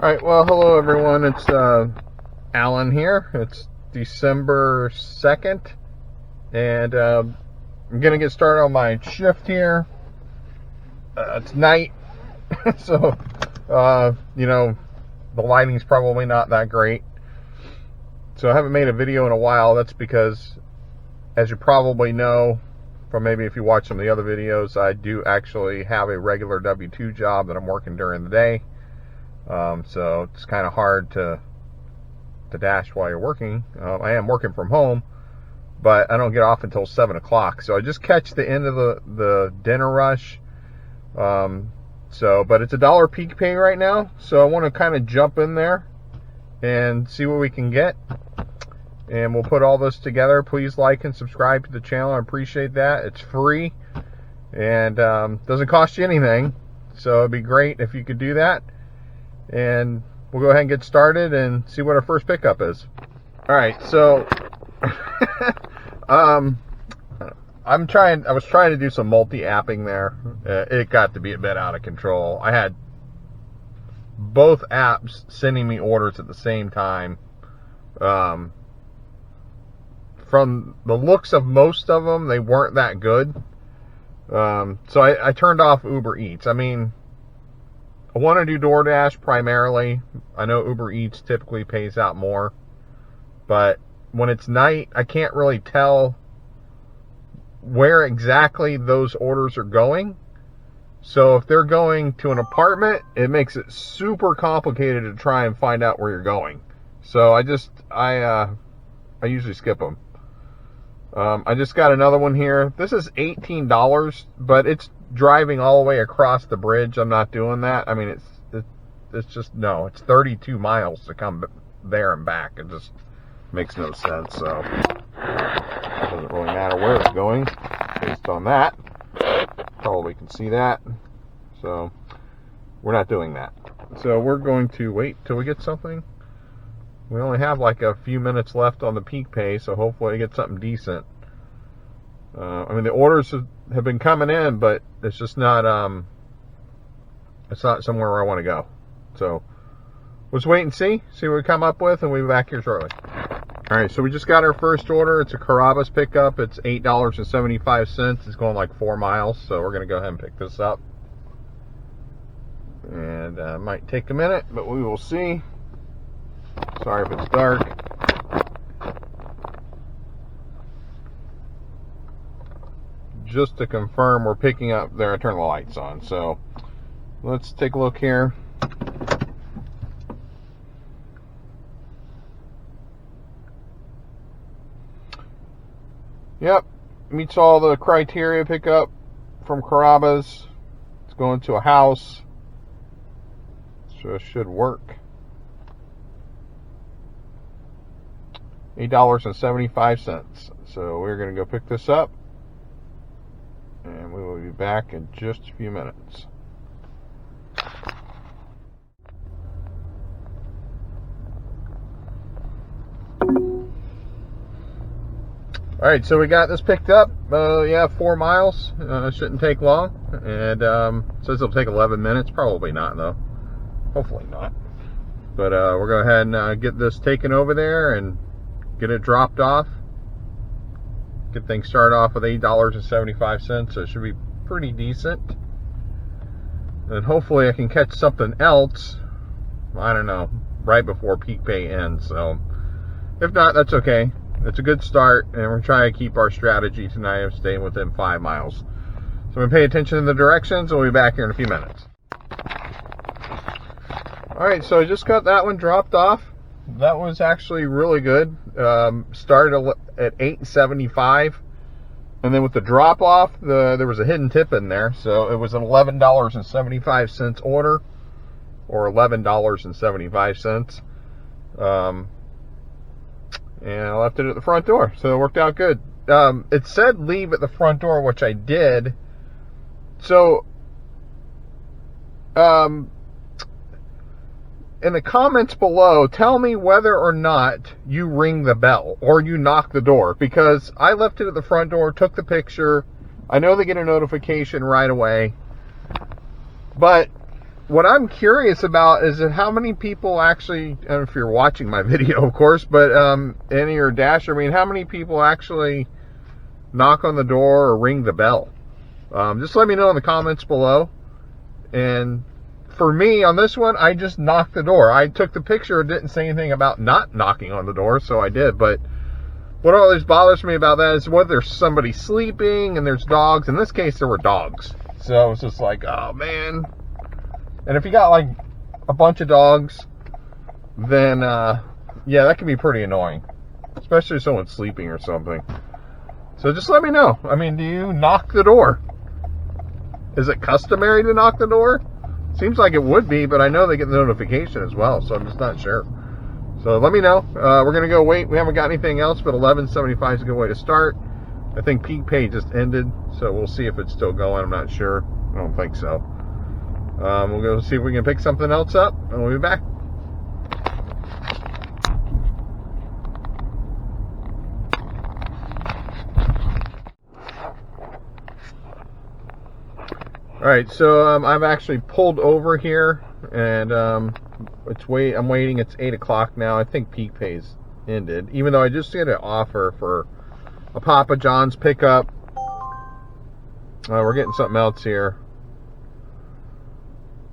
Alright, well, hello everyone. It's Alan here. It's December 2nd, and I'm going to get started on my shift here. It's night, so, the lighting's probably not that great. So I haven't made a video in a while. That's because, as you probably know, from maybe if you watch some of the other videos, I do actually have a regular W-2 job that I'm working during the day. So it's kind of hard to dash while you're working. I am working from home, but I don't get off until 7 o'clock. So I just catch the end of the dinner rush. But it's $1 peak pay right now. So I want to kind of jump in there and see what we can get. And we'll put all this together. Please like and subscribe to the channel. I appreciate that. It's free and doesn't cost you anything. So it'd be great if you could do that. And we'll go ahead and get started and see what our first pickup is. Alright, so I was trying to do some multi-apping there. It got to be a bit out of control. I had both apps sending me orders at the same time. From the looks of most of them, they weren't that good. So I turned off Uber Eats. I mean, I want to do DoorDash primarily. I know Uber Eats typically pays out more, but when it's night, I can't really tell where exactly those orders are going. So if they're going to an apartment, it makes it super complicated to try and find out where you're going. So I usually skip them. I just got another one here. This is $18, but it's driving all the way across the bridge. I'm not doing that. I mean, it's just, no, it's 32 miles to come there and back. It just makes no sense. So it doesn't really matter where it's going based on that. Probably can see that. So we're not doing that. So we're going to wait till we get something. We only have like a few minutes left on the peak pay, so hopefully I get something decent. I mean, the orders have been coming in, but it's just not, it's not somewhere where I want to go. So let's wait and see what we come up with, and we'll be back here shortly. All right, so we just got our first order. It's a Carrabba's pickup. It's $8.75. It's going like 4 miles, so we're going to go ahead and pick this up. And it might take a minute, but we will see. Sorry if it's dark. Just to confirm, we're picking up there. I turn the lights on. So let's take a look here. Yep, meets all the criteria pickup from Carrabba's. It's going to a house, so it should work. $8.75. So we're going to go pick this up, and we will be back in just a few minutes. Alright, so we got this picked up. 4 miles. Shouldn't take long. And says it'll take 11 minutes. Probably not, though. Hopefully not. But we're going to go ahead and get this taken over there and get it dropped off. Get things started off with $8.75, so it should be pretty decent. And hopefully I can catch something else, I don't know, right before peak pay ends. So if not, that's okay. It's a good start, and we're trying to keep our strategy tonight of staying within 5 miles. So we pay attention to the directions, and we'll be back here in a few minutes. Alright, so I just got that one dropped off. That was actually really good. Started at $8.75, and then with the drop off, there was a hidden tip in there, so it was an $11.75 order, or $11.75. And I left it at the front door, so it worked out good. It said leave at the front door, which I did. So in the comments below, tell me whether or not you ring the bell or you knock the door, because I left it at the front door, took the picture. I know they get a notification right away, but what I'm curious about is how many people actually, I don't know if you're watching my video, of course, but any or Dash, I mean, how many people actually knock on the door or ring the bell? Just let me know in the comments below. And for me, on this one, I just knocked the door. I took the picture, didn't say anything about not knocking on the door, so I did. But what always bothers me about that is whether there's somebody sleeping and there's dogs. In this case, there were dogs. So it's just like, oh, man. And if you got, like, a bunch of dogs, then, yeah, that can be pretty annoying. Especially if someone's sleeping or something. So just let me know. I mean, do you knock the door? Is it customary to knock the door? Seems like it would be, but I know they get the notification as well, so I'm just not sure. So let me know. We're going to go wait. We haven't got anything else, but 11.75 is a good way to start. I think peak pay just ended, so we'll see if it's still going. I'm not sure. I don't think so. We'll go see if we can pick something else up, and we'll be back. Alright, so I've actually pulled over here, and I'm waiting. It's 8 o'clock now. I think peak pay's ended, even though I just did an offer for a Papa John's pickup. We're getting something else here.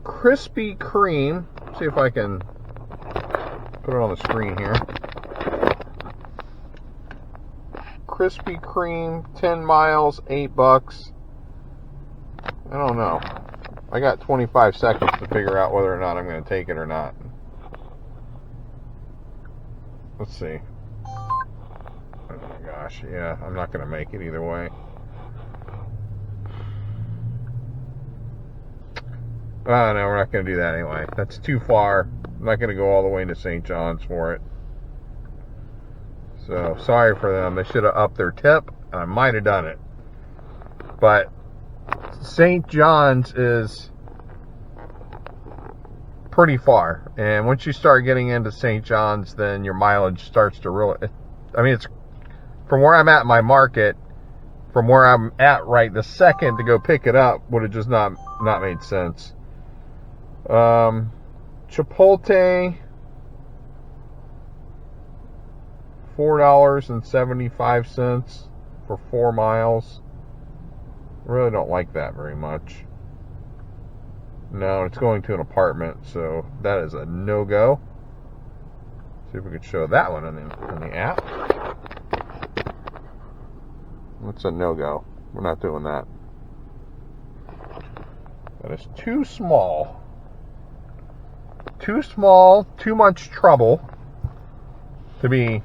Krispy Kreme. See if I can put it on the screen here. Krispy Kreme, 10 miles, $8. I don't know. I got 25 seconds to figure out whether or not I'm going to take it or not. Let's see. Oh my gosh, yeah, I'm not going to make it either way. Oh no, we're not going to do that anyway. That's too far. I'm not going to go all the way into St. John's for it. So, sorry for them. They should have upped their tip, and I might have done it. But St. John's is pretty far, and once you start getting into St. John's, then your mileage starts to really, I mean, it's from where I'm at in my market, from where I'm at right this second to go pick it up would have just not made sense. Chipotle, $4.75 for 4 miles. I really don't like that very much. No, it's going to an apartment, so that is a no-go. See if we could show that one on the app. It's a no-go. We're not doing that. That is too small. Too small, too much trouble to be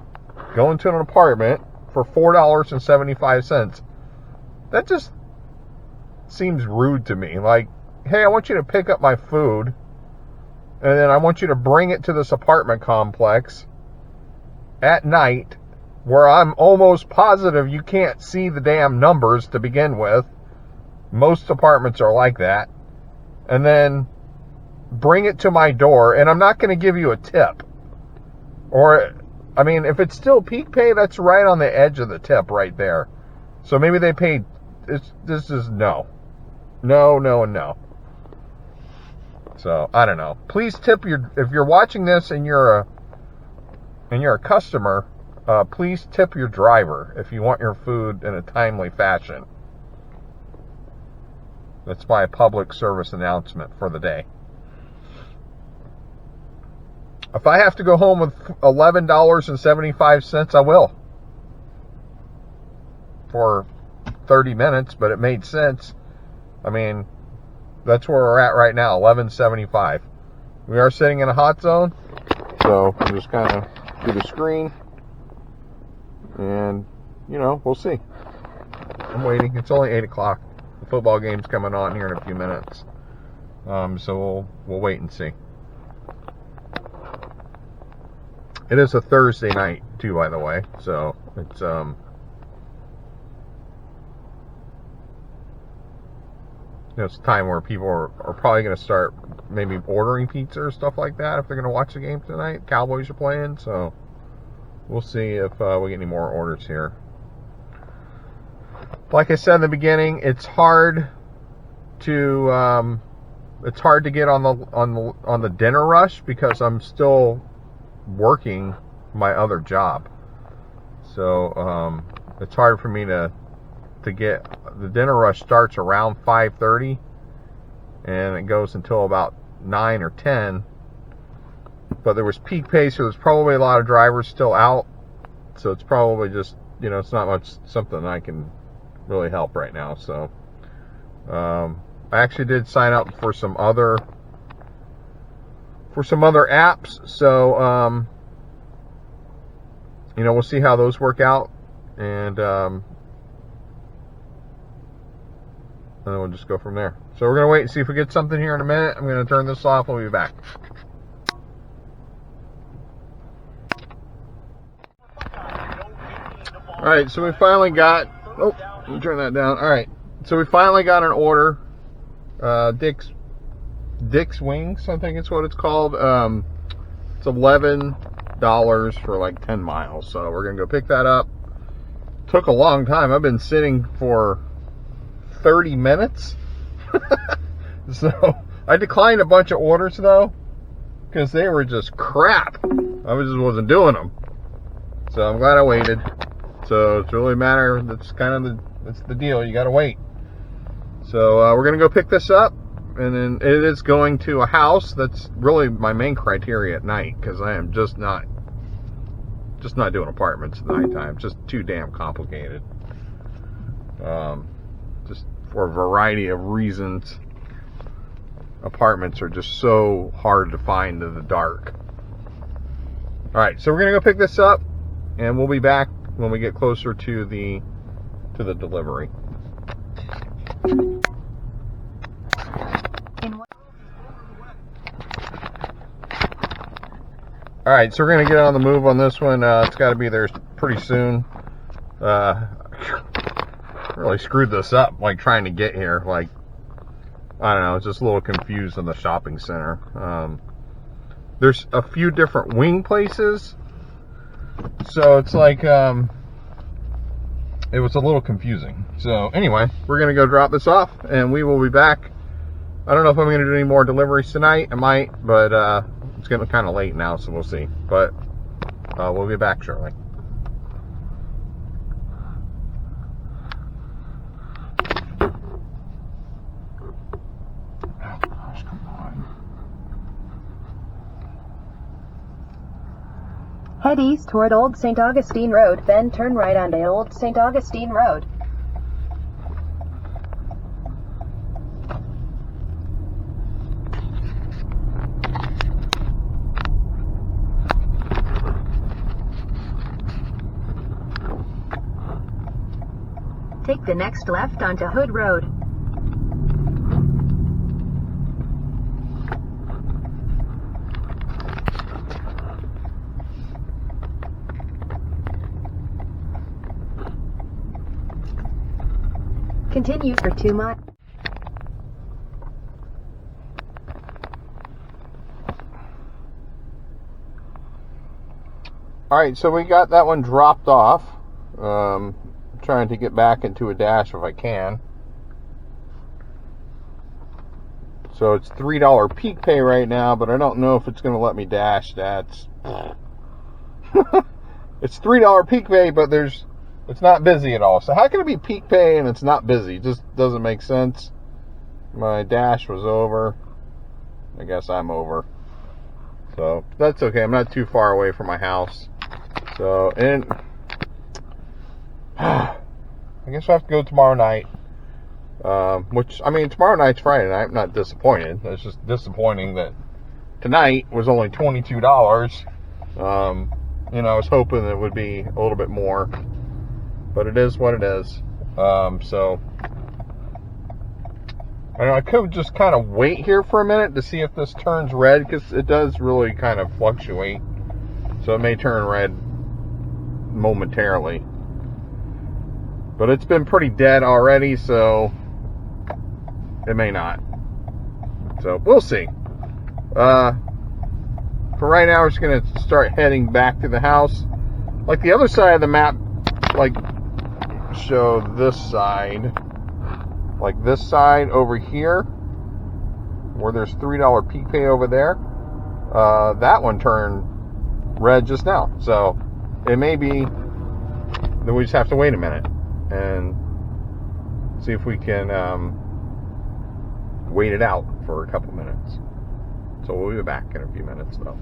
going to an apartment for $4.75. That just seems rude to me. Like, hey, I want you to pick up my food, and then I want you to bring it to this apartment complex at night, where I'm almost positive you can't see the damn numbers to begin with. Most apartments are like that. And then bring it to my door, and I'm not going to give you a tip. Or, I mean, if it's still peak pay, that's right on the edge of the tip right there. So maybe they paid, this is no. No, no, and no. So, I don't know. Please tip if you're watching this and you're a customer, please tip your driver if you want your food in a timely fashion. That's my public service announcement for the day. If I have to go home with $11.75, I will. For 30 minutes, but it made sense. I mean, that's where we're at right now, $11.75. We are sitting in a hot zone, so I'm just kind of do the screen, and, you know, we'll see. I'm waiting. It's only 8 o'clock. The football game's coming on here in a few minutes, so we'll wait and see. It is a Thursday night, too, by the way, so it's, it's a time where people are probably going to start maybe ordering pizza or stuff like that if they're going to watch the game tonight. Cowboys are playing, so we'll see if we get any more orders here. Like I said in the beginning, it's hard to it's hard to get on the dinner rush because I'm still working my other job. So it's hard for me to get. The dinner rush starts around 5:30 and it goes until about 9 or 10. But there was peak pay, so there's probably a lot of drivers still out. So it's probably just, it's not much something I can really help right now. So I actually did sign up for some other apps. So we'll see how those work out, and then we'll just go from there. So we're gonna wait and see if we get something here in a minute. I'm gonna turn this off. We'll be back. All right, so we finally got. Oh, let me turn that down. All right, so we finally got an order. Dick's Wings, I think it's what it's called. It's $11 for like 10 miles. So we're gonna go pick that up. Took a long time. I've been sitting for 30 minutes. So I declined a bunch of orders though, because they were just crap. I just wasn't doing them. So I'm glad I waited. So it's really a matter. That's the deal. You got to wait. So we're gonna go pick this up, and then it is going to a house. That's really my main criteria at night, because I am just not doing apartments at nighttime. It's just too damn complicated. Just for a variety of reasons, apartments are just so hard to find in the dark. All right, so we're gonna go pick this up, and we'll be back when we get closer to the delivery. All right, so we're gonna get on the move on this one. It's got to be there pretty soon. Really screwed this up, like trying to get here. Like, I don't know, it's just a little confused in the shopping center. There's a few different wing places, so it's like it was a little confusing. So anyway, we're gonna go drop this off, and we will be back. I don't know if I'm gonna do any more deliveries tonight. I might, but it's getting kind of late now, so we'll see. But we'll be back shortly. Head east toward Old St. Augustine Road, then turn right onto Old St. Augustine Road. Take the next left onto Hood Road. Continue for 2 miles. Alright, so we got that one dropped off. Trying to get back into a dash if I can. So it's $3 peak pay right now, but I don't know if it's going to let me dash. That's it's $3 peak pay, but it's not busy at all. So how can it be peak pay and it's not busy? It just doesn't make sense. My dash was over. I guess I'm over. So that's okay. I'm not too far away from my house. So, and I guess I have to go tomorrow night. Which, I mean, tomorrow night's Friday night. I'm not disappointed. It's just disappointing that tonight was only $22. I was hoping it would be a little bit more, but it is what it is. So I could just kind of wait here for a minute to see if this turns red, because it does really kind of fluctuate. So it may turn red momentarily. But it's been pretty dead already, so it may not. So we'll see. For right now, we're just going to start heading back to the house. Like the other side of the map, like show this side. Like this side over here where there's $3 peak pay over there, that one turned red just now. So it may be that we just have to wait a minute and see if we can wait it out for a couple minutes. So we'll be back in a few minutes though.